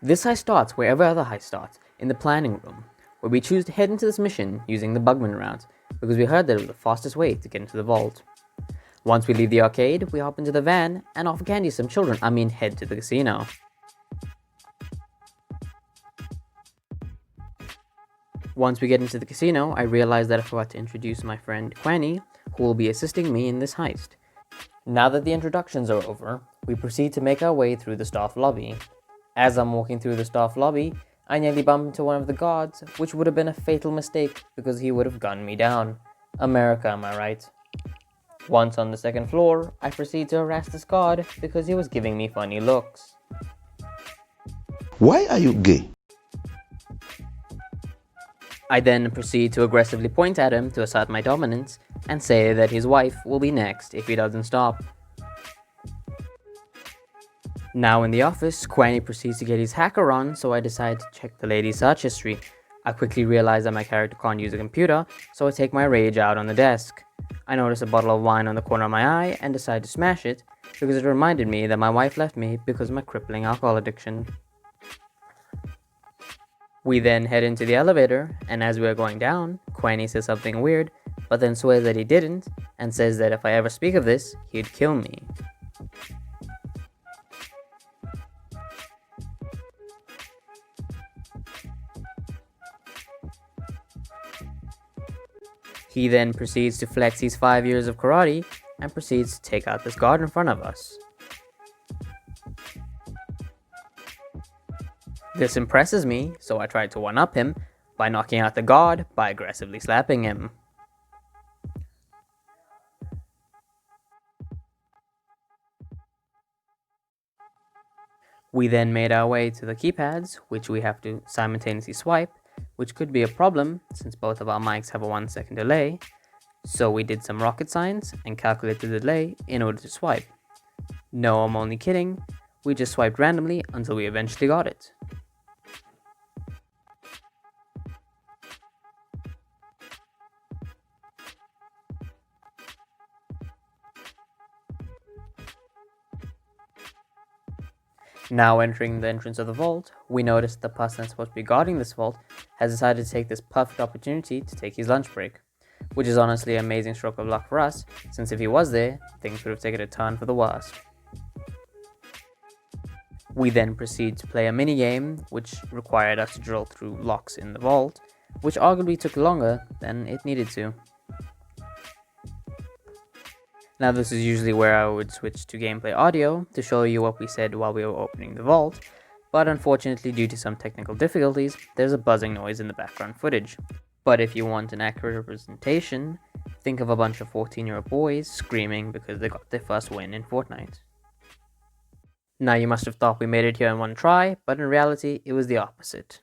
This heist starts where every other heist starts, in the planning room, where we choose to head into this mission using the Bugman route, because we heard that it was the fastest way to get into the vault. Once we leave the arcade, we hop into the van and offer candy to some children, head to the casino. Once we get into the casino, I realize that I forgot to introduce my friend Quanny, who will be assisting me in this heist. Now that the introductions are over, we proceed to make our way through the staff lobby. As I'm walking through the staff lobby, I nearly bump into one of the guards, which would have been a fatal mistake because he would have gunned me down. America, am I right? Once on the second floor, I proceed to harass this guard because he was giving me funny looks. Why are you gay? I then proceed to aggressively point at him to assert my dominance and say that his wife will be next if he doesn't stop. Now in the office, Quanny proceeds to get his hacker on, so I decide to check the lady's search history. I quickly realize that my character can't use a computer, so I take my rage out on the desk. I notice a bottle of wine on the corner of my eye and decide to smash it because it reminded me that my wife left me because of my crippling alcohol addiction. We then head into the elevator, and as we are going down, Quanny says something weird, but then swears that he didn't, and says that if I ever speak of this, he'd kill me. He then proceeds to flex his 5 years of karate, and proceeds to take out this guard in front of us. This impresses me, so I try to one-up him by knocking out the guard by aggressively slapping him. We then made our way to the keypads, which we have to simultaneously swipe, which could be a problem since both of our mics have a 1-second delay, so we did some rocket science and calculated the delay in order to swipe. No, I'm only kidding, we just swiped randomly until we eventually got it. Now entering the entrance of the vault, we notice the person that's supposed to be guarding this vault has decided to take this perfect opportunity to take his lunch break, which is honestly an amazing stroke of luck for us, since if he was there, things would have taken a turn for the worst. We then proceed to play a mini game, which required us to drill through locks in the vault, which arguably took longer than it needed to. Now this is usually where I would switch to gameplay audio to show you what we said while we were opening the vault, but unfortunately due to some technical difficulties, there's a buzzing noise in the background footage. But if you want an accurate representation, think of a bunch of 14-year-old boys screaming because they got their first win in Fortnite. Now you must have thought we made it here in one try, but in reality it was the opposite.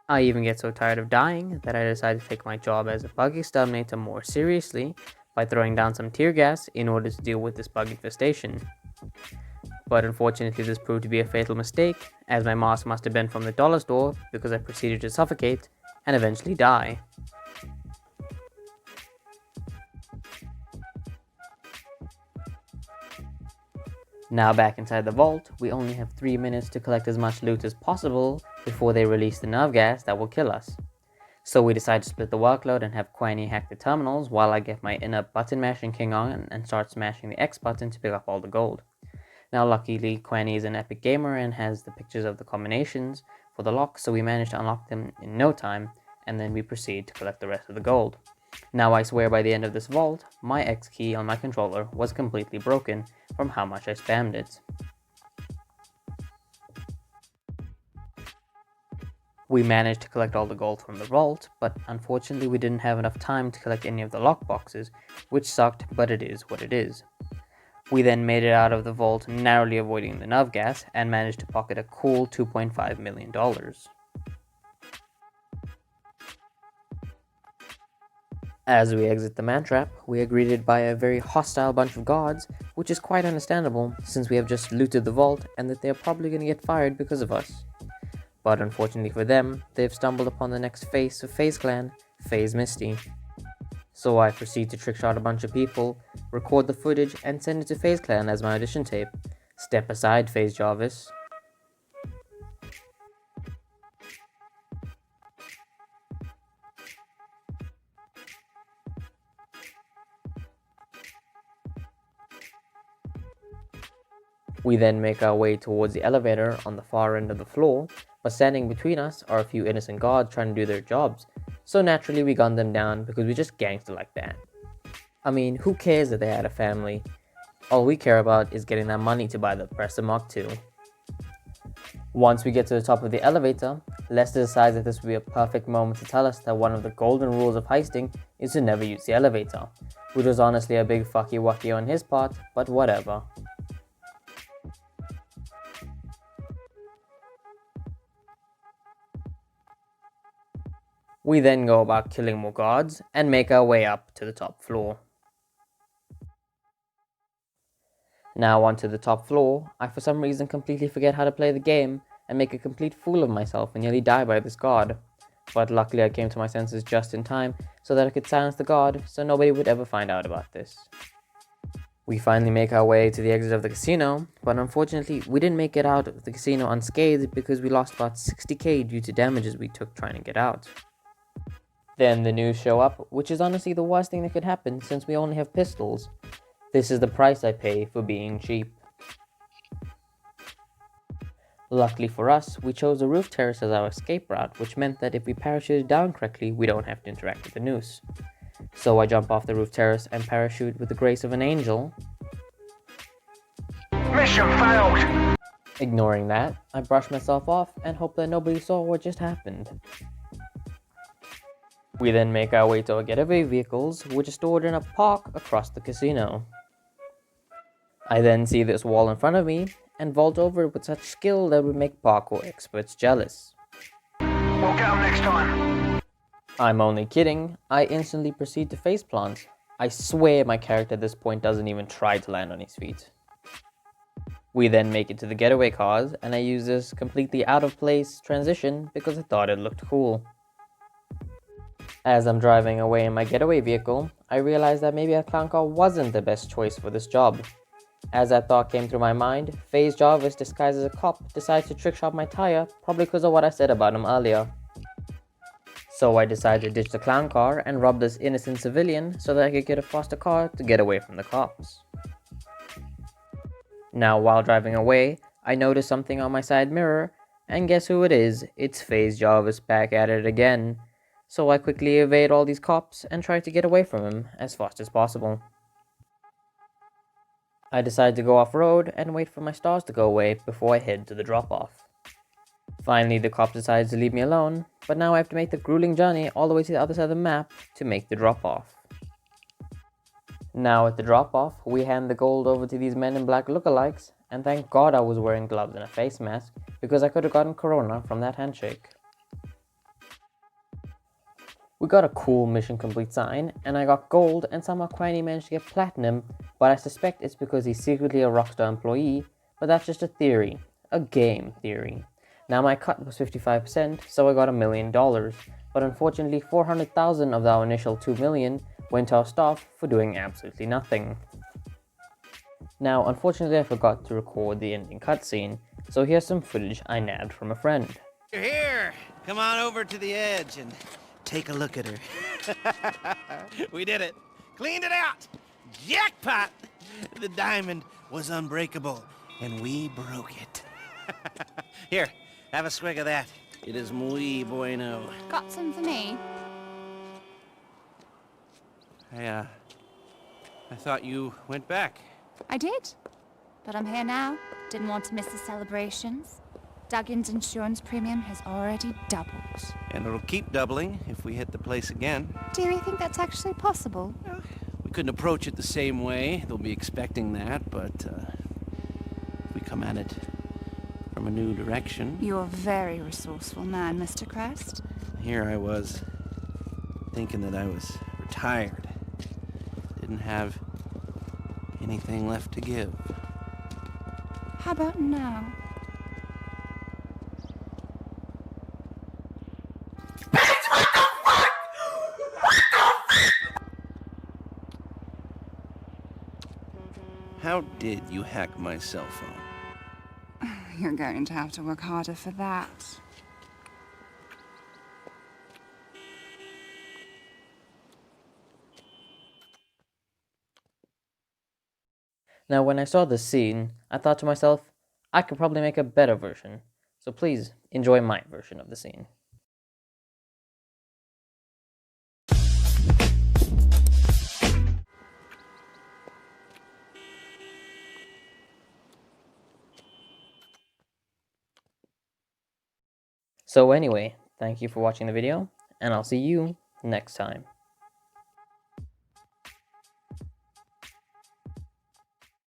I even get so tired of dying that I decided to take my job as a bug exterminator more seriously by throwing down some tear gas in order to deal with this bug infestation. But unfortunately this proved to be a fatal mistake, as my mask must have been from the dollar store because I proceeded to suffocate and eventually die. Now back inside the vault, we only have 3 minutes to collect as much loot as possible before they release the nerve gas that will kill us. So we decide to split the workload and have Quanny hack the terminals while I get my inner button mashing king on and start smashing the X button to pick up all the gold. Now luckily Quanny is an epic gamer and has the pictures of the combinations for the locks, so we managed to unlock them in no time, and then we proceed to collect the rest of the gold. Now I swear by the end of this vault, my X key on my controller was completely broken from how much I spammed it. We managed to collect all the gold from the vault, but unfortunately we didn't have enough time to collect any of the lock boxes, which sucked, but it is what it is. We then made it out of the vault, narrowly avoiding the nerve gas, and managed to pocket a cool $2.5 million. As we exit the man trap, we are greeted by a very hostile bunch of guards, which is quite understandable since we have just looted the vault and that they are probably going to get fired because of us. But unfortunately for them, they've stumbled upon the next face of FaZe Clan, FaZe Misty. So I proceed to trickshot a bunch of people, record the footage, and send it to FaZe Clan as my audition tape. Step aside, FaZe Jarvis. We then make our way towards the elevator on the far end of the floor, but standing between us are a few innocent guards trying to do their jobs, so naturally we gun them down because we just gangster like that. I mean, who cares that they had a family? All we care about is getting that money to buy the Presser Mark II. Once we get to the top of the elevator, Lester decides that this will be a perfect moment to tell us that one of the golden rules of heisting is to never use the elevator, which was honestly a big fucky wucky on his part, but whatever. We then go about killing more guards and make our way up to the top floor. Now onto the top floor, I for some reason completely forget how to play the game and make a complete fool of myself and nearly die by this guard. But luckily I came to my senses just in time so that I could silence the guard so nobody would ever find out about this. We finally make our way to the exit of the casino, but unfortunately we didn't make it out of the casino unscathed because we lost about 60k due to damages we took trying to get out. Then the news show up, which is honestly the worst thing that could happen since we only have pistols. This is the price I pay for being cheap. Luckily for us, we chose the roof terrace as our escape route, which meant that if we parachuted down correctly, we don't have to interact with the noose. So I jump off the roof terrace and parachute with the grace of an angel. Mission failed! Ignoring that, I brush myself off and hope that nobody saw what just happened. We then make our way to our getaway vehicles, which are stored in a park across the casino. I then see this wall in front of me and vault over it with such skill that would make parkour experts jealous. We'll get 'em next time. I'm only kidding, I instantly proceed to faceplant. I swear my character at this point doesn't even try to land on his feet. We then make it to the getaway cars, and I use this completely out of place transition because I thought it looked cool. As I'm driving away in my getaway vehicle, I realized that maybe a clown car wasn't the best choice for this job. As that thought came through my mind, FaZe Jarvis disguised as a cop decides to trickshot my tire, probably because of what I said about him earlier. So I decided to ditch the clown car and rob this innocent civilian so that I could get a faster car to get away from the cops. Now while driving away, I notice something on my side mirror, and guess who it is? It's FaZe Jarvis back at it again. So I quickly evade all these cops and try to get away from him as fast as possible. I decide to go off-road and wait for my stars to go away before I head to the drop-off. Finally, the cop decides to leave me alone, but now I have to make the grueling journey all the way to the other side of the map to make the drop-off. Now at the drop-off, we hand the gold over to these men in black lookalikes, and thank God I was wearing gloves and a face mask, because I could have gotten corona from that handshake. We got a cool mission complete sign, and I got gold, and somehow Quinny managed to get platinum, but I suspect it's because he's secretly a Rockstar employee, but that's just a theory. A game theory. Now my cut was 55%, so I got $1 million, but unfortunately 400,000 of our initial 2 million went to our staff for doing absolutely nothing. Now unfortunately I forgot to record the ending cutscene, so here's some footage I nabbed from a friend. You're here! Come on over to the edge and take a look at her. We did it! Cleaned it out! Jackpot! The diamond was unbreakable, and we broke it. Here, have a swig of that. It is muy bueno. Got some for me? I thought you went back. I did. But I'm here now. Didn't want to miss the celebrations. Duggan's insurance premium has already doubled. And it'll keep doubling if we hit the place again. Do you think that's actually possible? We couldn't approach it the same way. They'll be expecting that, but if we come at it from a new direction. You're a very resourceful man, Mr. Crest. Here I was, thinking that I was retired. Didn't have anything left to give. How about now? how did you hack my cell phone? You're going to have to work harder for that. Now, when I saw this scene, I thought to myself, I could probably make a better version, so please enjoy my version of the scene. So anyway, thank you for watching the video, and I'll see you next time.